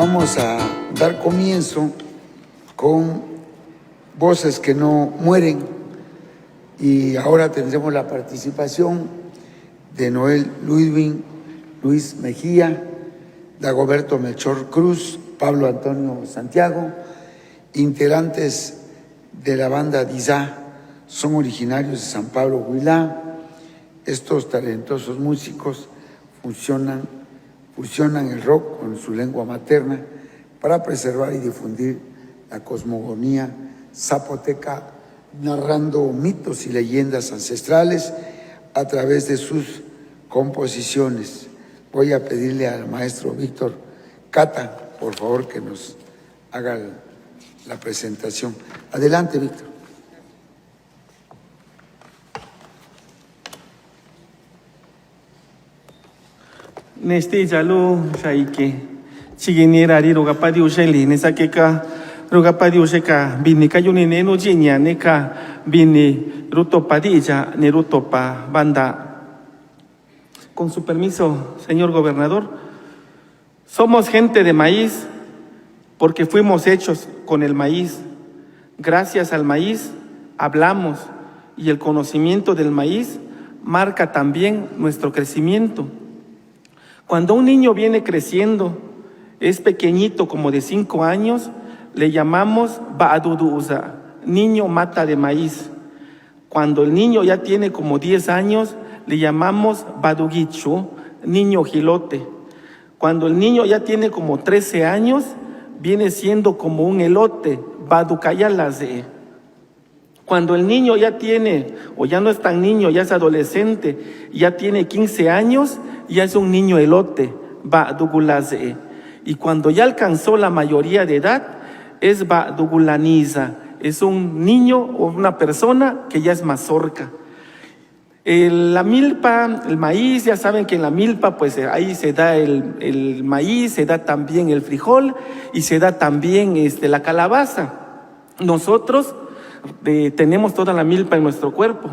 Vamos a dar comienzo con Voces que no mueren y ahora tendremos la participación de Noel Ludwig, Luis Mejía, Dagoberto Melchor Cruz, Pablo Antonio Santiago, integrantes de la banda Dizá, son originarios de San Pablo, Huilá. Estos talentosos músicos fusionan el rock con su lengua materna para preservar y difundir la cosmogonía zapoteca, narrando mitos y leyendas ancestrales a través de sus composiciones. Voy a pedirle al maestro Víctor Cata, por favor, que nos haga la presentación. Adelante, Víctor. Neste jalu shaike chiginira ri rogapadi usheli nesakeka rogapadi usheka bini kayuni nenu jinya neka bini rutopadilla ni rutopa banda. Con su permiso, señor gobernador, somos gente de maíz porque fuimos hechos con el maíz. Gracias al maíz hablamos y el conocimiento del maíz marca también nuestro crecimiento. Cuando un niño viene creciendo, es pequeñito como de 5 años, le llamamos Ba'aduduza, niño mata de maíz. Cuando el niño ya tiene como 10 años, le llamamos Badugichu, niño gilote. Cuando el niño ya tiene como 13 años, viene siendo como un elote, Badukayalaze. Cuando el niño ya tiene, o ya no es tan niño, ya es adolescente, ya tiene 15 años, ya es un niño elote, Badugulaze. Y cuando ya alcanzó la mayoría de edad, es Badugulaniza, es un niño o una persona que ya es mazorca. La milpa, el maíz, ya saben que en la milpa pues ahí se da el maíz, se da también el frijol y se da también la calabaza. Nosotros tenemos toda la milpa en nuestro cuerpo.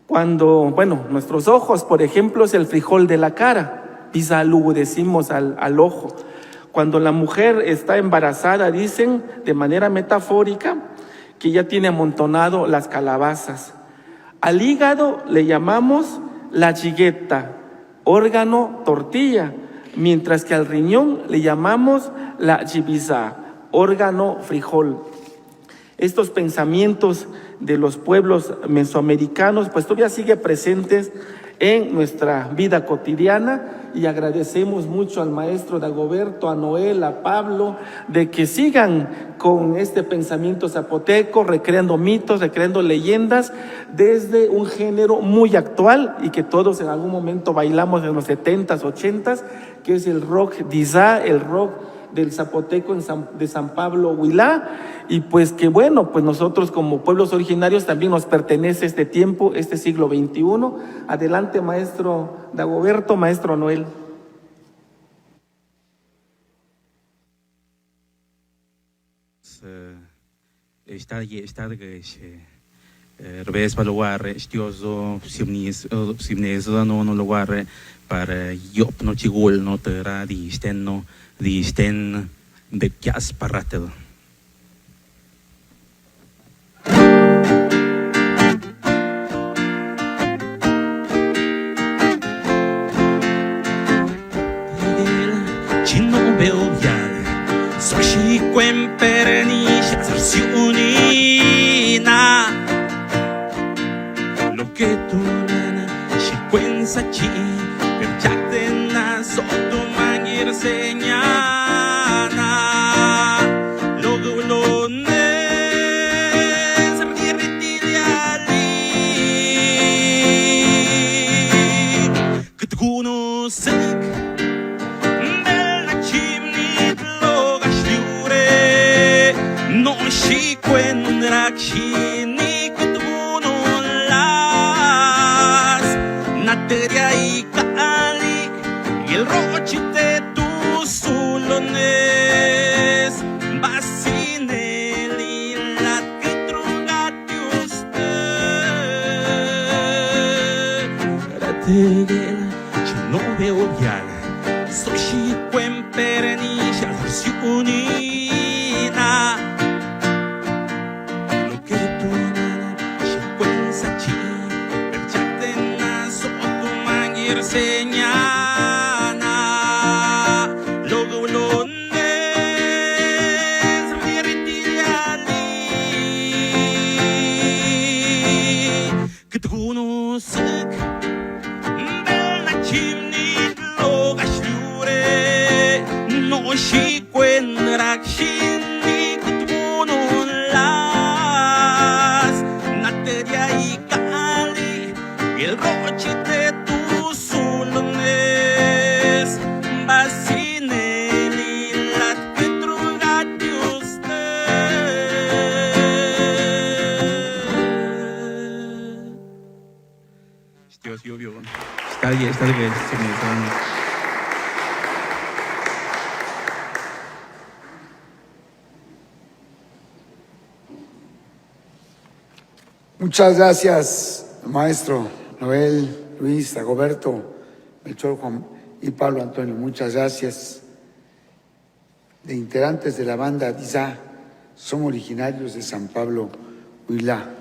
Cuando, nuestros ojos, por ejemplo, es el frijol de la cara, pisalugu decimos al ojo. Cuando la mujer está embarazada, dicen de manera metafórica que ya tiene amontonado las calabazas. Al hígado le llamamos la chigueta, órgano tortilla, mientras que al riñón le llamamos la chibiza, órgano frijol. Estos pensamientos de los pueblos mesoamericanos pues todavía siguen presentes en nuestra vida cotidiana y agradecemos mucho al maestro Dagoberto, a Noel, a Pablo, de que sigan con este pensamiento zapoteco, recreando mitos, recreando leyendas desde un género muy actual y que todos en algún momento bailamos en los 70s, 80s, que es el rock Dizá, el rock del zapoteco de San Pablo, Huilá, y pues que pues nosotros como pueblos originarios también nos pertenece este tiempo, este siglo XXI. Adelante, maestro Dagoberto, maestro Noel. Revés para lugar estioso simnes no lugar para yop no tigol no terra di sten de kias paratel. Chino belvial so shi quemperni sarsiunina lo que tu nana shi quensa chi per chatena sotto mangir señana logo lo ne sardirtiliali kutguno sek bella chimni loga shliure no shi quendra chini kutguno las nateria y kaalik y el rochite tu sulones basineli la que trungati usted rategel no veo ya Soshi Quemperni Shalsiunina Lo que tú Shiquensachi Perchatena Sotu Mangir Señana Logo Lones Virtiliali Kituno Sik Belna Chimni No shi quen rakshin ni kutunun las Nateria y Cali el roche de tus sulunes Basineli lat petrugati usted Dios llovió está bien se me Muchas gracias, maestro Noel, Luis, Dagoberto, Melchor, Juan y Pablo Antonio. Muchas gracias. De integrantes de la banda Dizá, son originarios de San Pablo, Huilá.